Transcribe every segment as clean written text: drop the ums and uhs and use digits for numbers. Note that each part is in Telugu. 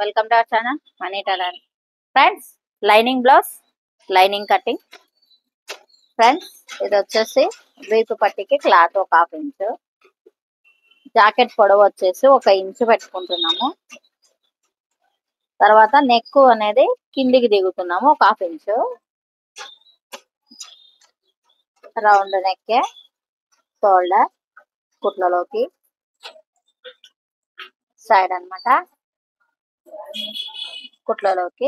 Welcome to our channel money tailoring. Friends, lining blouse, lining cutting. Friends, ఇది వచ్చేసి వీపు పట్టికి క్లాత్ ఒక 1/2 ఇంచు, జాకెట్ పొడవు వచ్చేసి 1 ఇంచు పెట్టుకుంటున్నాము. తర్వాత నెక్ అనేది కిందికి దిగుతున్నాము 1 1/2 ఇంచు. రౌండ్ నెక్, షోల్డర్ కుట్లలోకి సైడ్ అన్నమాట, కుట్లలోకి.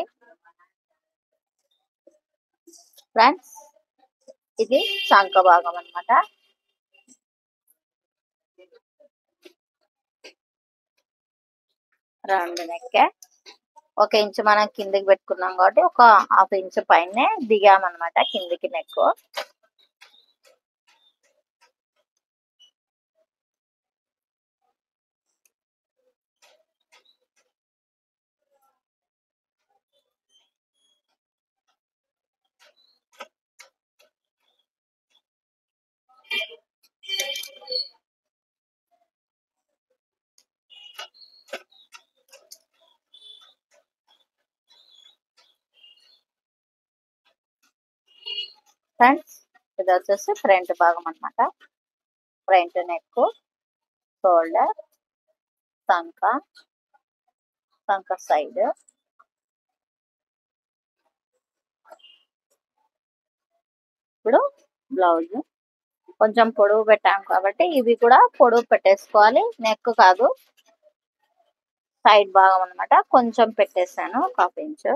ఫ్రెండ్స్, ఇది చంక భాగం అన్నమాట. రౌండ్ నెక్ 1 ఇంచు మనం కిందికి పెట్టుకున్నాం కాబట్టి 1 1/2 ఇంచు పైనే దిగామన్నమాట కిందికి నెక్. ఫ్రెండ్స్, ఇది వచ్చేసి ఫ్రంట్ భాగం అన్నమాట. ఫ్రంట్ నెక్, షోల్డర్, సంక సైడ్. ఇప్పుడు బ్లౌజ్ కొంచెం పొడవు పెట్టాం కాబట్టి ఇవి కూడా పొడవు పెట్టేసుకోవాలి. నెక్ కాదు, సైడ్ భాగం అన్నమాట. కొంచెం పెట్టేసాను 1 1/2 ఇంచు.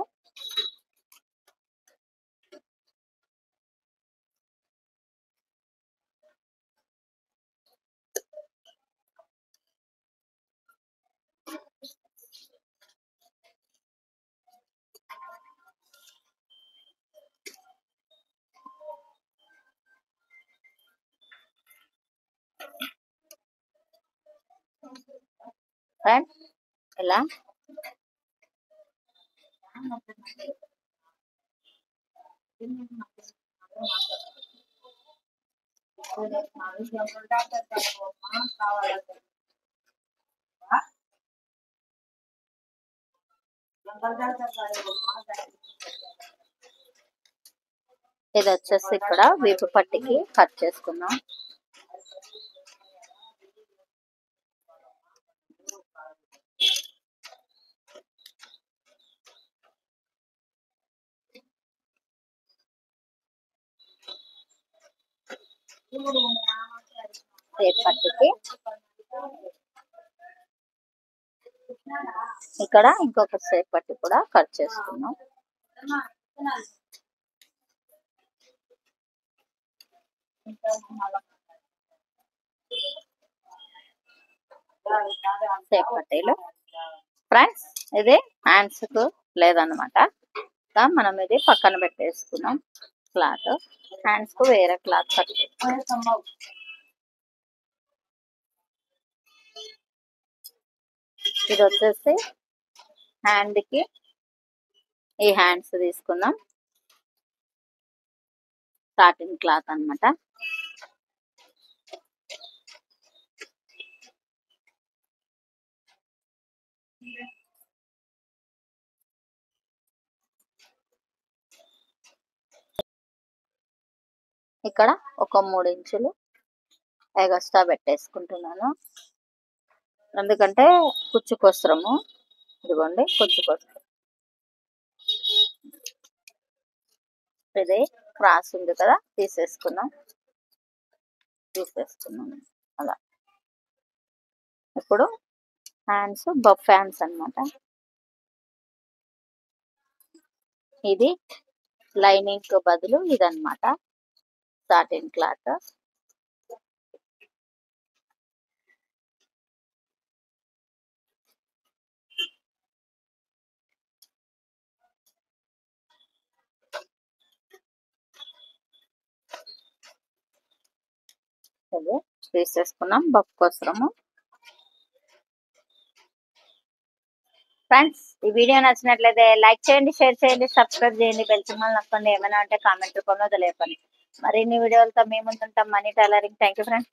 ఫ్రెండ్స్, ఇలా ఇది వచ్చేసి ఇక్కడ వీపు పట్టికి కట్ చేసుకున్నాం. రేపు పట్టికి ఇక్కడ ఇంకొక సేప్ పట్టి కూడా కట్ చేసుకున్నాం. సేప్ పట్టీలు. ఫ్రెండ్స్, ఇది హ్యాండ్స్ కు లేదన్నమాట. మనం ఇది పక్కన పెట్టేసుకున్నాం క్లాత్. హ్యాండ్స్ కు వేరే క్లాత్ కట్ చేసుకున్నాం. ఇది వచ్చేసి హ్యాండ్ కి ఈ హ్యాండ్స్ తీసుకుందాం. సాటిన్ క్లాత్ అన్నమాట. ఇక్కడ ఒక 3 ఇంచులు ఎగస్ట్రా పెట్టేసుకుంటున్నాను. ఎందుకంటే కుచ్చుకోసరము. ఇదిగోండి కుచ్చుకోసరం. ఇది క్రాస్ ఉంది కదా, తీసేసుకున్నాం. అలా. ఇప్పుడు హ్యాండ్స్ బఫ్ హ్యాండ్స్ అన్నమాట. ఇది లైనింగ్ కు బదులు ఇదన్నమాట, సాటిన్ క్లాత్. తీసేసుకున్నాం బఫ్ కోసము. ఫ్రెండ్స్, ఈ వీడియో నచ్చినట్లయితే లైక్ చేయండి, షేర్ చేయండి, సబ్స్క్రైబ్ చేయండి, బెల్ సింబల్ నొక్కండి. ఏమైనా ఉంటే కామెంట్ రూపంలో తెలియపండి. మరిన్ని వీడియోలతో మేము ముందుంటాం. Money tailoring. Thank you friends.